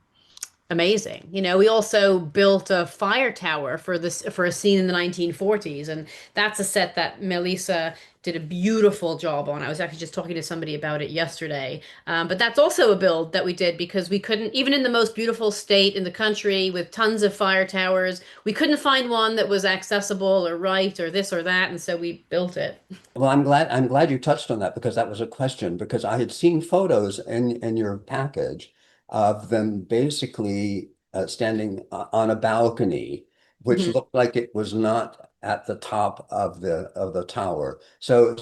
amazing. We also built a fire tower for a scene in the 1940s, and that's a set that Melisa did a beautiful job on. I was actually just talking to somebody about it yesterday. But that's also a build that we did because we couldn't, even in the most beautiful state in the country with tons of fire towers, we couldn't find one that was accessible or right or this or that, and so we built it. Well, I'm glad you touched on that because that was a question, because I had seen photos in your package of them basically standing on a balcony, which Mhm. looked like it was not at the top of the tower. So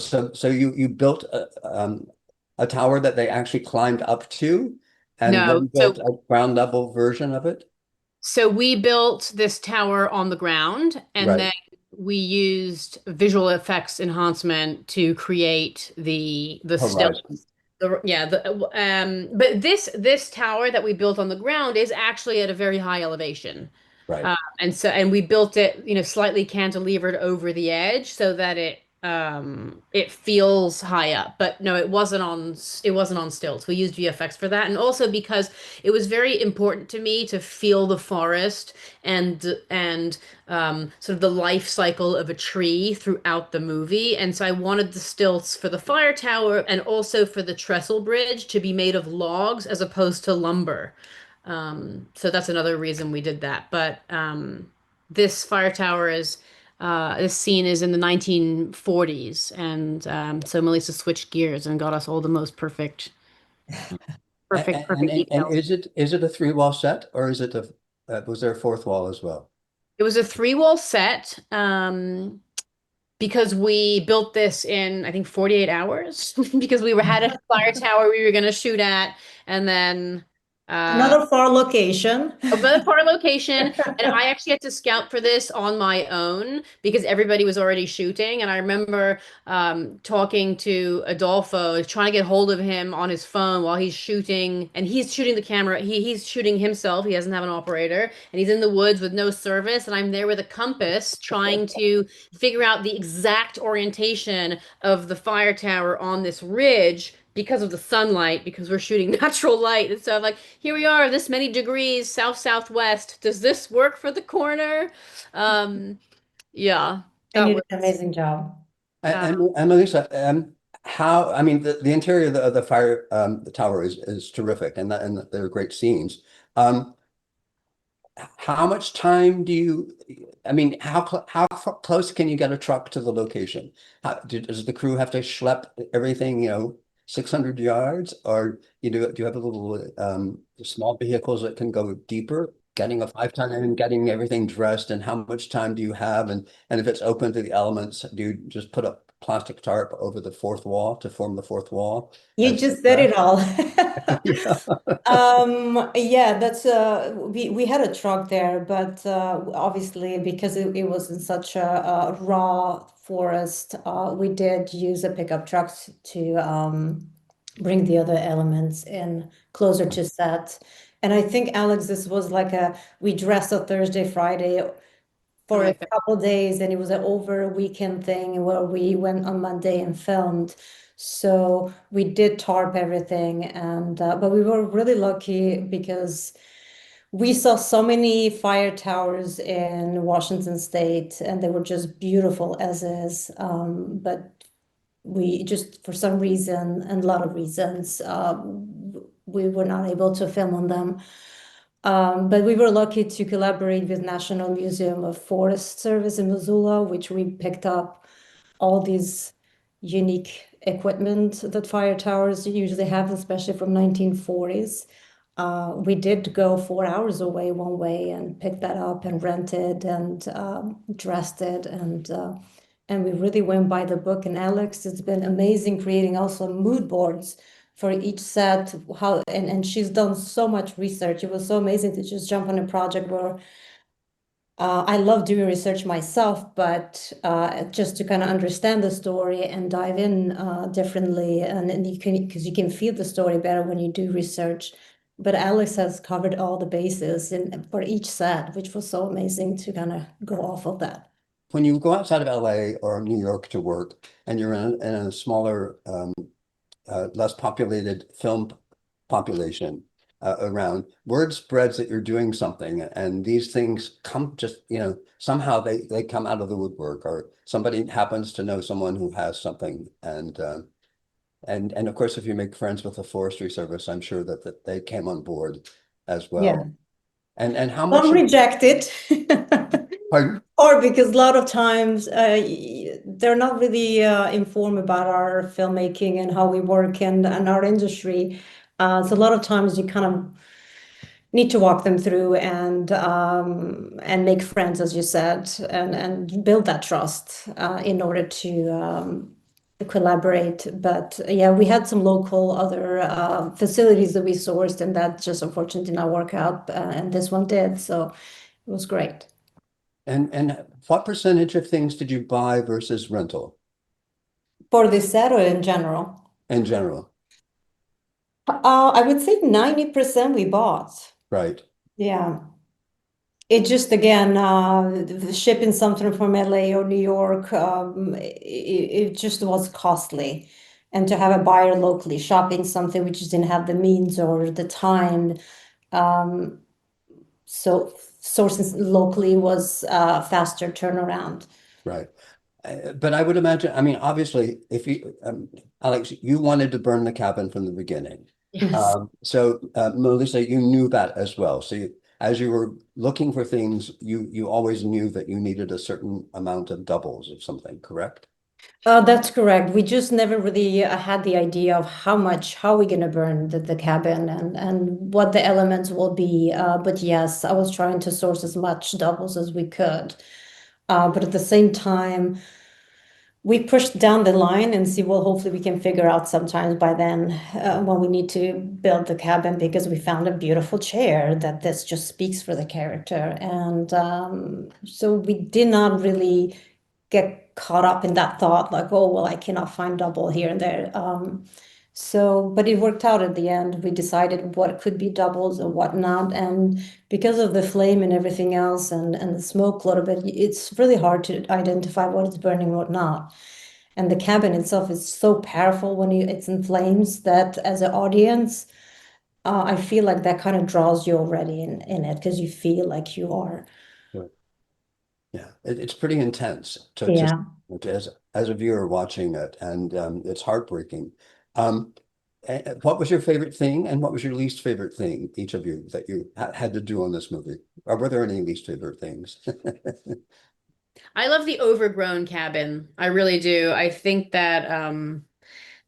you built a tower that they actually climbed up to, and No, then built a ground level version of it. so we built this tower on the ground, and Right. then we used visual effects enhancement to create the stealth. Horizon. But this tower that we built on the ground is actually at a very high elevation. Right. And we built it, slightly cantilevered over the edge so that it feels high up. But no, it wasn't on stilts. We used VFX for that, and also because it was very important to me to feel the forest and sort of the life cycle of a tree throughout the movie. And so I wanted the stilts for the fire tower and also for the trestle bridge to be made of logs as opposed to lumber. So that's another reason we did that. But this fire tower is this scene is in the 1940s, and so Melissa switched gears and got us all the most perfect, perfect And details. is it a three-wall set, or is it a was there a fourth wall as well? It was a three-wall set, because we built this in, I think, 48 hours because we had a fire tower we were going to shoot at, and then Another far location. another far location. And I actually had to scout for this on my own because everybody was already shooting. And I remember talking to Adolfo, trying to get hold of him on his phone while he's shooting, and he's shooting the camera. He's shooting himself. He doesn't have an operator, and he's in the woods with no service. And I'm there with a compass trying to figure out the exact orientation of the fire tower on this ridge because of the sunlight, because we're shooting natural light. And so I'm like, here we are, this many degrees, south southwest. Does this work for the corner? Yeah, And that you was did an amazing job. And Melissa, how, I mean, the interior of the fire, the tower is terrific, and they're great scenes. How much time do you, I mean, how close can you get a truck to the location? Does the crew have to schlep everything, 600 yards, or do you have a little small vehicles that can go deeper, getting a 5-ton and getting everything dressed, and how much time do you have? And if it's open to the elements, do you just put a plastic tarp over the fourth wall to form the fourth wall? You just said it all. Yeah. Yeah, that's we had a truck there, but obviously because it was in such a raw forest, we did use a pickup truck to bring the other elements in closer to set. And I think, Alex, this was like we dressed a Thursday, Friday for a like that. couple days, and it was an over weekend thing where we went on Monday and filmed. So we did tarp everything, and but we were really lucky because we saw so many fire towers in Washington State, and they were just beautiful as is. But we just, for some reason, and a lot of reasons, we were not able to film on them. But we were lucky to collaborate with National Museum of Forest Service in Missoula, which we picked up all these unique equipment that fire towers usually have, especially from 1940s. We did go 4 hours away one way and picked that up and rented and dressed it, and we really went by the book. And Alex, it's been amazing creating also mood boards for each set. And she's done so much research. It was so amazing to just jump on a project where I love doing research myself, but just to kind of understand the story and dive in differently, and you can, because you can feel the story better when you do research. But Alex has covered all the bases for each set, which was so amazing to kind of go off of that. When you go outside of LA or New York to work, and you're in a smaller, less populated film population around, word spreads that you're doing something, and these things come just, somehow they come out of the woodwork, or somebody happens to know someone who has something, and of course, if you make friends with the Forestry Service, I'm sure that they came on board as well. Yeah. And how much? Some reject it. Pardon? Or because a lot of times they're not really informed about our filmmaking and how we work and our industry. So a lot of times you kind of need to walk them through and make friends, as you said, and build that trust in order to collaborate. But yeah, we had some local other facilities that we sourced, and that just unfortunately did not work out, and this one did. So it was great. And what percentage of things did you buy versus rental For this set or in general? in general? I would say 90% we bought. Right. Yeah. It just, again, shipping something from LA or New York, it just was costly. And to have a buyer locally shopping something, we just didn't have the means or the time. So sourcing locally was faster turnaround. Right. But I would imagine, I mean, obviously, if you, Alex, you wanted to burn the cabin from the beginning. Yes. So Melissa, you knew that as well. So as you were looking for things, you always knew that you needed a certain amount of doubles of something, correct? That's correct. We just never really had the idea of how we're gonna burn the cabin and what the elements will be. But yes, I was trying to source as much doubles as we could. But at the same time, we pushed down the line and see, well, hopefully we can figure out sometimes by then when we need to build the cabin, because we found a beautiful chair that this just speaks for the character. And so we did not really get caught up in that thought, like, oh, well, I cannot find double here and there. But it worked out at the end. We decided what could be doubles and what not. And because of the flame and everything else and the smoke a little bit, it's really hard to identify what is burning and what not. And the cabin itself is so powerful when it's in flames that as an audience, I feel like that kind of draws you already in it, because you feel like you are. Yeah, it's pretty intense Yeah. as a viewer watching it, and it's heartbreaking. What was your favorite thing, and what was your least favorite thing, each of you, that you had to do on this movie? Or were there any least favorite things? I love the overgrown cabin. I really do. I think that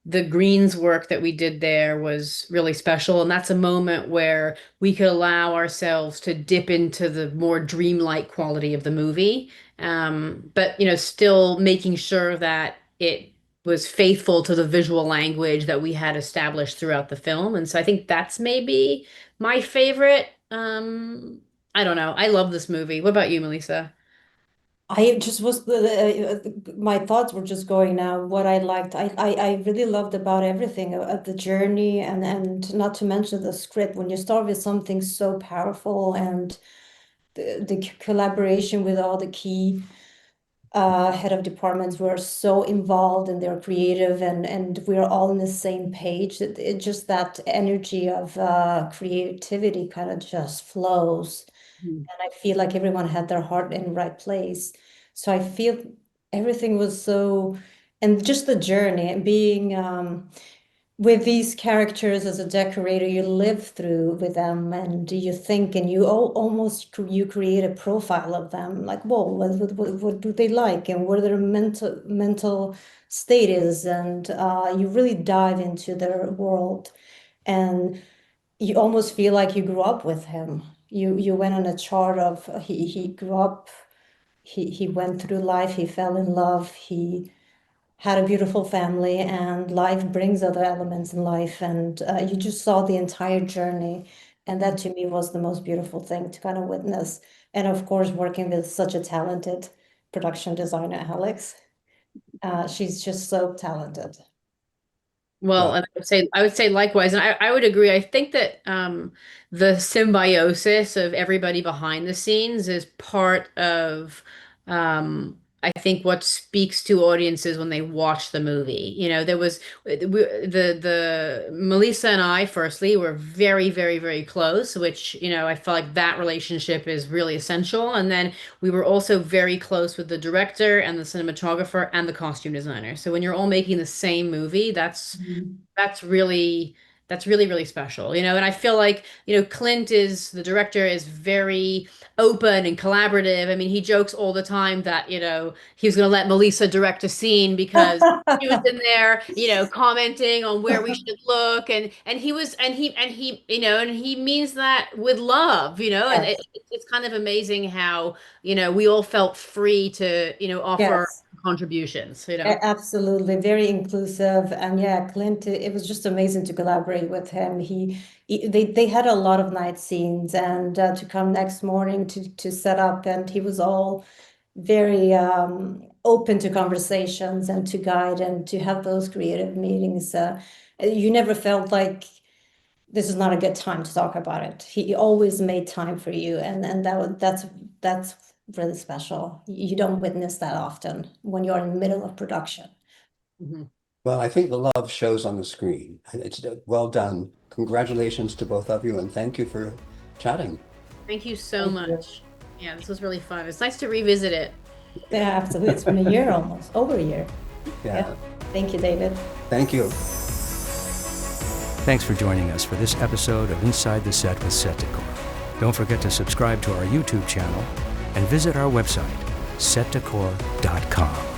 the greens work that we did there was really special. And that's a moment where we could allow ourselves to dip into the more dreamlike quality of the movie. But, still making sure that it was faithful to the visual language that we had established throughout the film. And so I think that's maybe my favorite. I don't know. I love this movie. What about you, Melissa? I just was my thoughts were just going now. What I liked, I really loved about everything of the journey, and not to mention the script. When you start with something so powerful, and the collaboration with all the key head of departments were so involved, and they're creative, and we're all on the same page. It just, that energy of creativity kind of just flows. Hmm. And I feel like everyone had their heart in the right place. So I feel everything was so, and just the journey and being with these characters as a decorator, you live through with them, and you think, and you almost you create a profile of them, like, whoa, what do they like, and what their mental state is, and you really dive into their world, and you almost feel like you grew up with him. You went on a chart of he grew up, he went through life, he fell in love, he had a beautiful family, and life brings other elements in life, and you just saw the entire journey, and that to me was the most beautiful thing to kind of witness. And of course, working with such a talented production designer, Alex, she's just so talented. Well, Well, and I would say likewise, and I would agree. I think that the symbiosis of everybody behind the scenes is part of I think what speaks to audiences when they watch the movie. There was the Melissa and I, firstly, were very, very, very close, which, I felt like that relationship is really essential. And then we were also very close with the director and the cinematographer and the costume designer. So when you're all making the same movie, Mhm. that's really that's really, really special. And I feel like, Clint, is the director, is very open and collaborative. I mean, he jokes all the time that, he was going to let Melissa direct a scene because she was in there, commenting on where we should look, and he means that with love, and Yes. it's kind of amazing how, we all felt free to, offer Yes. contributions. Absolutely, very inclusive, and yeah, Clint. It was just amazing to collaborate with him. They had a lot of night scenes, and to come next morning to set up, and he was all very open to conversations and to guide and to have those creative meetings. You never felt like this is not a good time to talk about it. He always made time for you, and that's really special. You don't witness that often when you're in the middle of production. Mhm. well, I think the love shows on the screen. It's well done. Congratulations to both of you, and thank you for chatting. Thank you so Thank you. much. Yeah, this was really fun. It's nice to revisit it. Yeah, absolutely. It's been a year almost, over a year. Yeah. Yeah, Thank you, David. thank you. Thanks for joining us for this episode of Inside the Set with Set Decor. Don't forget to subscribe to our YouTube channel and visit our website, setdecor.com.